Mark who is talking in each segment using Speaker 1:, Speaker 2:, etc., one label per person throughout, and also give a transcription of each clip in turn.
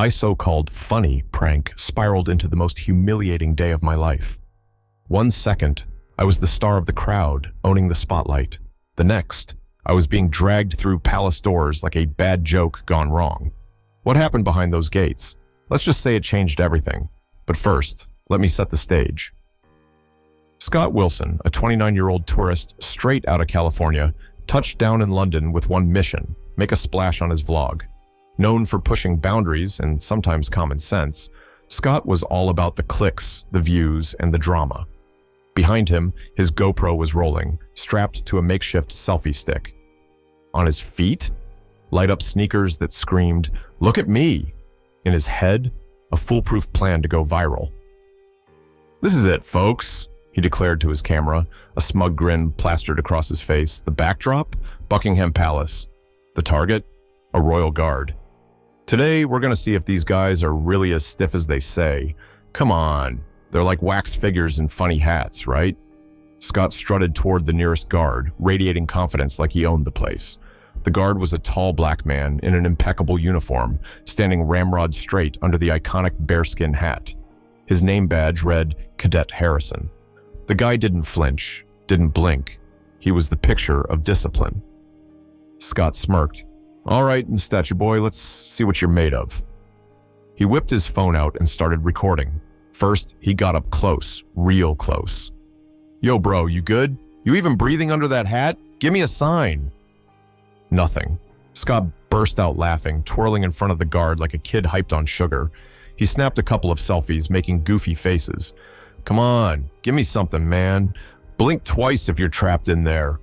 Speaker 1: My so-called funny prank spiraled into the most humiliating day of my life. 1 second, I was the star of the crowd, owning the spotlight. The next, I was being dragged through palace doors like a bad joke gone wrong. What happened behind those gates? Let's just say it changed everything. But first, let me set the stage. Scott Wilson, a 29-year-old tourist straight out of California, touched down in London with one mission: make a splash on his vlog. Known for pushing boundaries and sometimes common sense, Scott was all about the clicks, the views, and the drama. Behind him, his GoPro was rolling, strapped to a makeshift selfie stick. On his feet, light-up sneakers that screamed, "Look at me!" In his head, a foolproof plan to go viral. "This is it, folks," he declared to his camera, a smug grin plastered across his face. The backdrop? Buckingham Palace. The target? A royal guard. Today, we're going to see if these guys are really as stiff as they say. Come on, they're like wax figures in funny hats, right? Scott strutted toward the nearest guard, radiating confidence like he owned the place. The guard was a tall black man in an impeccable uniform, standing ramrod straight under the iconic bearskin hat. His name badge read Cadet Harrison. The guy didn't flinch, didn't blink. He was the picture of discipline. Scott smirked. "All right, statue boy, let's see what you're made of." He whipped his phone out and started recording. First, he got up close, real close. "Yo, bro, you good? You even breathing under that hat? Give me a sign." Nothing. Scott burst out laughing, twirling in front of the guard like a kid hyped on sugar. He snapped a couple of selfies, making goofy faces. "Come on, give me something, man. Blink twice if you're trapped in there."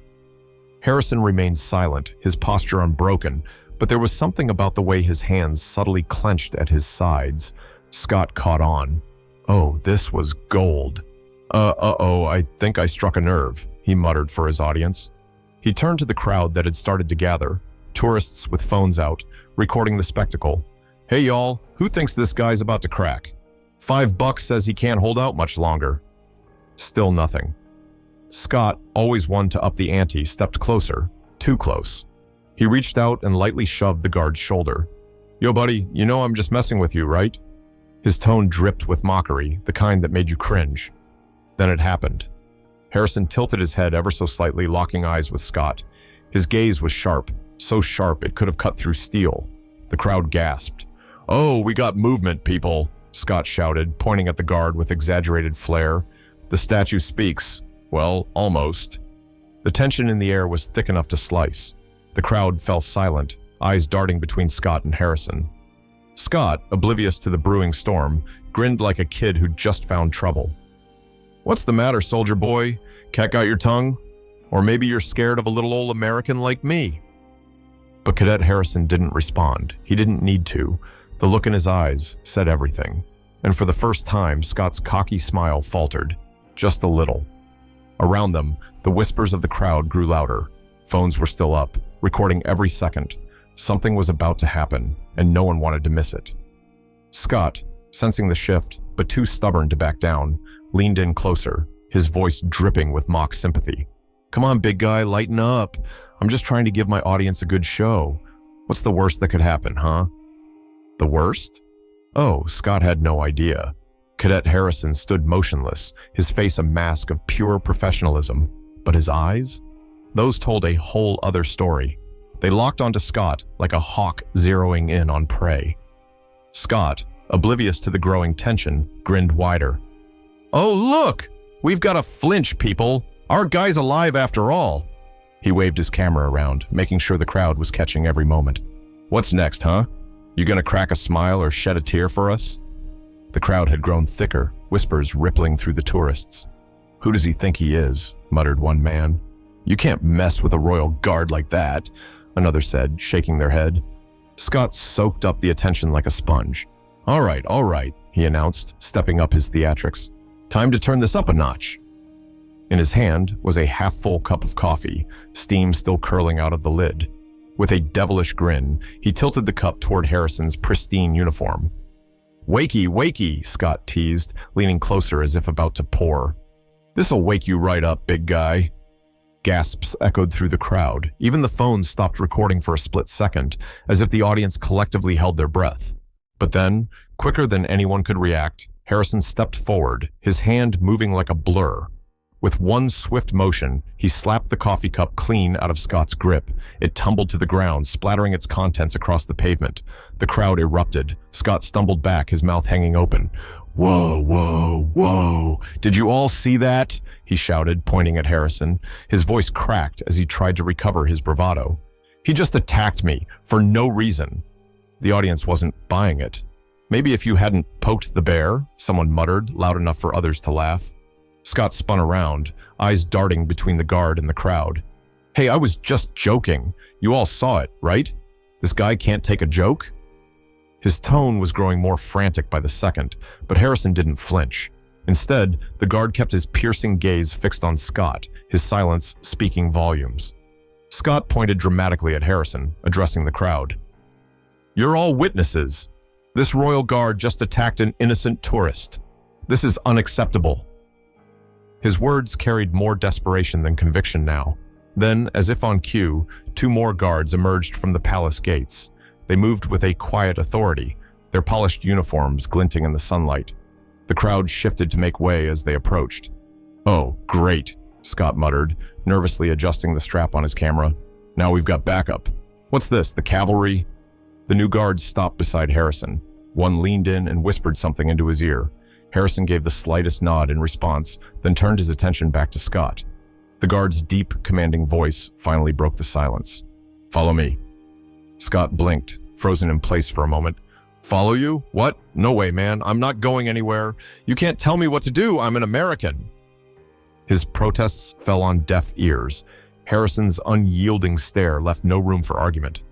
Speaker 1: Harrison remained silent, his posture unbroken, but there was something about the way his hands subtly clenched at his sides. Scott caught on. Oh, this was gold. Uh-oh, I think I struck a nerve, he muttered for his audience. He turned to the crowd that had started to gather, tourists with phones out, recording the spectacle. "Hey y'all, who thinks this guy's about to crack? $5 says he can't hold out much longer." Still nothing. Scott, always one to up the ante, stepped closer, too close. He reached out and lightly shoved the guard's shoulder. "Yo, buddy, you know I'm just messing with you, right?" His tone dripped with mockery, the kind that made you cringe. Then it happened. Harrison tilted his head ever so slightly, locking eyes with Scott. His gaze was sharp, so sharp it could have cut through steel. The crowd gasped. "Oh, we got movement, people," Scott shouted, pointing at the guard with exaggerated flair. "The statue speaks. Well, almost." The tension in the air was thick enough to slice. The crowd fell silent, eyes darting between Scott and Harrison. Scott, oblivious to the brewing storm, grinned like a kid who'd just found trouble. "What's the matter, soldier boy? Cat got your tongue? Or maybe you're scared of a little old American like me?" But Cadet Harrison didn't respond. He didn't need to. The look in his eyes said everything. And for the first time, Scott's cocky smile faltered. Just a little. Around them, the whispers of the crowd grew louder. Phones were still up, recording every second. Something was about to happen, and no one wanted to miss it. Scott, sensing the shift, but too stubborn to back down, leaned in closer, his voice dripping with mock sympathy. "Come on, big guy, lighten up. I'm just trying to give my audience a good show. What's the worst that could happen, huh?" The worst? Oh, Scott had no idea. Cadet Harrison stood motionless, his face a mask of pure professionalism. But his eyes? Those told a whole other story. They locked onto Scott like a hawk zeroing in on prey. Scott, oblivious to the growing tension, grinned wider. "Oh, look! We've got a flinch, people! Our guy's alive after all!" He waved his camera around, making sure the crowd was catching every moment. "What's next, huh? You gonna crack a smile or shed a tear for us?" The crowd had grown thicker, whispers rippling through the tourists. "Who does he think he is?" muttered one man. "You can't mess with a royal guard like that," another said, shaking their head. Scott soaked up the attention like a sponge. All right, he announced, stepping up his theatrics. "Time to turn this up a notch." In his hand was a half-full cup of coffee, steam still curling out of the lid. With a devilish grin, he tilted the cup toward Harrison's pristine uniform. Wakey, Scott teased, leaning closer as if about to pour. "This'll wake you right up, big guy." Gasps echoed through the crowd. Even the phones stopped recording for a split second, as if the audience collectively held their breath. But then, quicker than anyone could react, Harrison stepped forward, his hand moving like a blur. With one swift motion, he slapped the coffee cup clean out of Scott's grip. It tumbled to the ground, splattering its contents across the pavement. The crowd erupted. Scott stumbled back, his mouth hanging open. "Whoa, whoa, whoa. Did you all see that?" he shouted, pointing at Harrison. His voice cracked as he tried to recover his bravado. "He just attacked me, for no reason." The audience wasn't buying it. "Maybe if you hadn't poked the bear," someone muttered, loud enough for others to laugh. Scott spun around, eyes darting between the guard and the crowd. "Hey, I was just joking. You all saw it, right? This guy can't take a joke?" His tone was growing more frantic by the second, but Harrison didn't flinch. Instead, the guard kept his piercing gaze fixed on Scott, his silence speaking volumes. Scott pointed dramatically at Harrison, addressing the crowd. "You're all witnesses. This royal guard just attacked an innocent tourist. This is unacceptable." His words carried more desperation than conviction now. Then, as if on cue, two more guards emerged from the palace gates. They moved with a quiet authority, their polished uniforms glinting in the sunlight. The crowd shifted to make way as they approached. "Oh, great," Scott muttered, nervously adjusting the strap on his camera. "Now we've got backup. What's this, the cavalry?" The new guards stopped beside Harrison. One leaned in and whispered something into his ear. Harrison gave the slightest nod in response, then turned his attention back to Scott. The guard's deep, commanding voice finally broke the silence. "Follow me." Scott blinked, frozen in place for a moment. "Follow you? What? No way, man. I'm not going anywhere. You can't tell me what to do. I'm an American." His protests fell on deaf ears. Harrison's unyielding stare left no room for argument.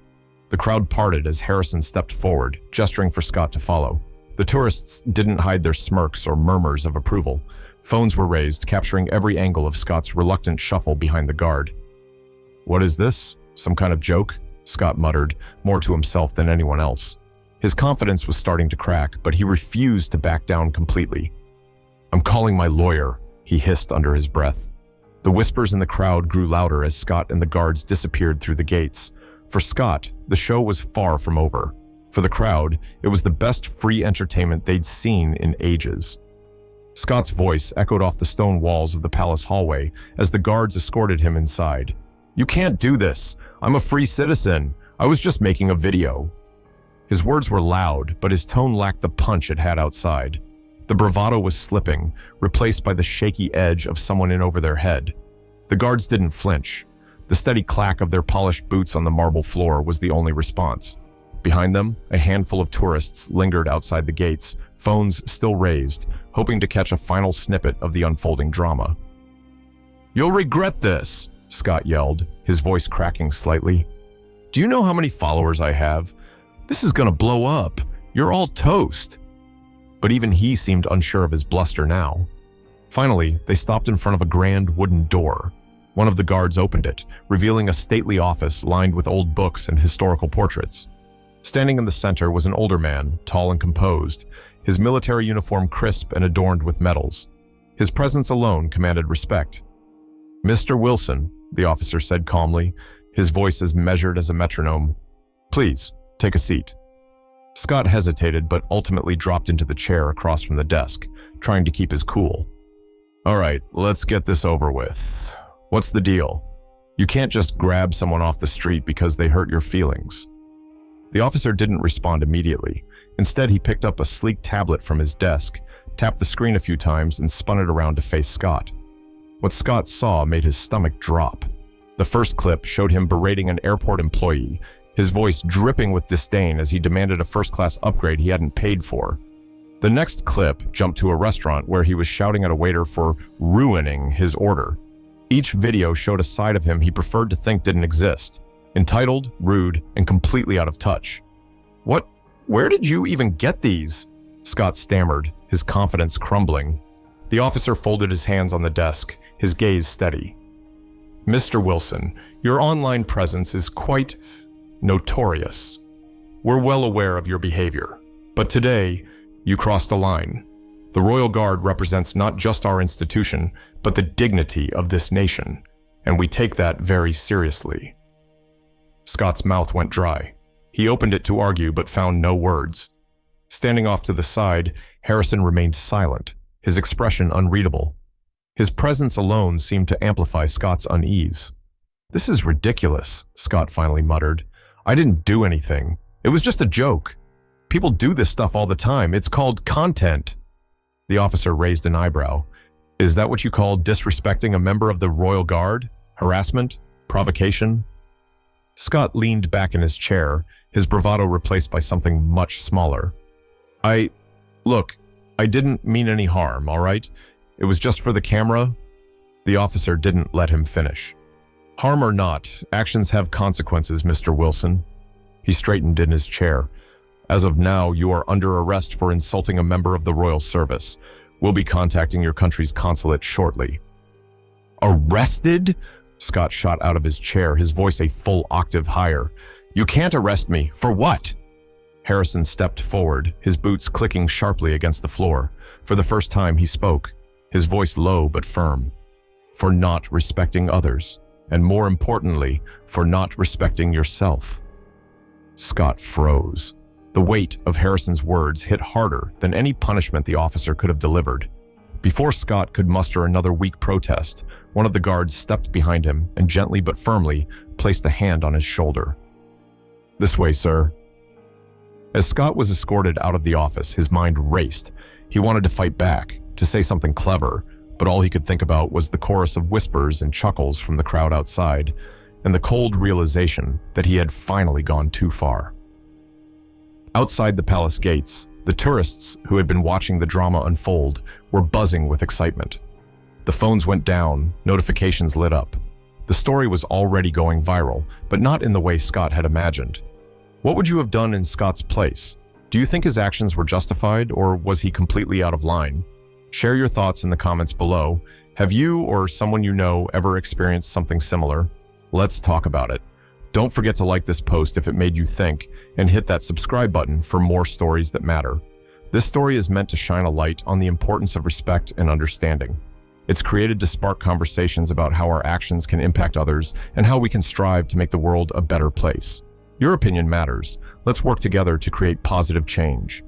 Speaker 1: The crowd parted as Harrison stepped forward, gesturing for Scott to follow. The tourists didn't hide their smirks or murmurs of approval. Phones were raised, capturing every angle of Scott's reluctant shuffle behind the guard. "What is this? Some kind of joke?" Scott muttered, more to himself than anyone else. His confidence was starting to crack, but he refused to back down completely. "I'm calling my lawyer," he hissed under his breath. The whispers in the crowd grew louder as Scott and the guards disappeared through the gates. For Scott, the show was far from over. For the crowd, it was the best free entertainment they'd seen in ages. Scott's voice echoed off the stone walls of the palace hallway as the guards escorted him inside. "You can't do this. I'm a free citizen. I was just making a video." His words were loud, but his tone lacked the punch it had outside. The bravado was slipping, replaced by the shaky edge of someone in over their head. The guards didn't flinch. The steady clack of their polished boots on the marble floor was the only response. Behind them, a handful of tourists lingered outside the gates, phones still raised, hoping to catch a final snippet of the unfolding drama. "You'll regret this," Scott yelled, his voice cracking slightly. "Do you know how many followers I have? This is gonna blow up. You're all toast." But even he seemed unsure of his bluster now. Finally, they stopped in front of a grand wooden door. One of the guards opened it, revealing a stately office lined with old books and historical portraits. Standing in the center was an older man, tall and composed, his military uniform crisp and adorned with medals. His presence alone commanded respect. "Mr. Wilson," the officer said calmly, his voice as measured as a metronome. "Please, take a seat." Scott hesitated but ultimately dropped into the chair across from the desk, trying to keep his cool. "All right, let's get this over with. What's the deal? You can't just grab someone off the street because they hurt your feelings." The officer didn't respond immediately. Instead, he picked up a sleek tablet from his desk, tapped the screen a few times, and spun it around to face Scott. What Scott saw made his stomach drop. The first clip showed him berating an airport employee, his voice dripping with disdain as he demanded a first-class upgrade he hadn't paid for. The next clip jumped to a restaurant where he was shouting at a waiter for ruining his order. Each video showed a side of him he preferred to think didn't exist. Entitled, rude, and completely out of touch. "What? Where did you even get these?" Scott stammered, his confidence crumbling. The officer folded his hands on the desk, his gaze steady. "Mr. Wilson, your online presence is quite notorious. We're well aware of your behavior, but today, you crossed a line. The Royal Guard represents not just our institution, but the dignity of this nation, and we take that very seriously." Scott's mouth went dry. He opened it to argue but found no words. Standing off to the side, Harrison remained silent, his expression unreadable. His presence alone seemed to amplify Scott's unease. "This is ridiculous," Scott finally muttered. "I didn't do anything. It was just a joke. People do this stuff all the time. It's called content." The officer raised an eyebrow. "Is that what you call disrespecting a member of the Royal Guard? Harassment? Provocation?" Scott leaned back in his chair, his bravado replaced by something much smaller. Look, I didn't mean any harm, all right? It was just for the camera." The officer didn't let him finish. "Harm or not, actions have consequences, Mr. Wilson." He straightened in his chair. "As of now, you are under arrest for insulting a member of the Royal Service. We'll be contacting your country's consulate shortly." "Arrested?" Scott shot out of his chair, his voice a full octave higher. "You can't arrest me. For what?" Harrison stepped forward, his boots clicking sharply against the floor. For the first time, he spoke, his voice low but firm. "For not respecting others, and more importantly, for not respecting yourself." Scott froze. The weight of Harrison's words hit harder than any punishment the officer could have delivered. Before Scott could muster another weak protest, one of the guards stepped behind him and gently but firmly placed a hand on his shoulder. "This way, sir." As Scott was escorted out of the office, his mind raced. He wanted to fight back, to say something clever, but all he could think about was the chorus of whispers and chuckles from the crowd outside, and the cold realization that he had finally gone too far. Outside the palace gates, the tourists who had been watching the drama unfold were buzzing with excitement. The phones went down, notifications lit up. The story was already going viral, but not in the way Scott had imagined. What would you have done in Scott's place? Do you think his actions were justified, or was he completely out of line? Share your thoughts in the comments below. Have you or someone you know ever experienced something similar? Let's talk about it. Don't forget to like this post if it made you think, and hit that subscribe button for more stories that matter. This story is meant to shine a light on the importance of respect and understanding. It's created to spark conversations about how our actions can impact others and how we can strive to make the world a better place. Your opinion matters. Let's work together to create positive change.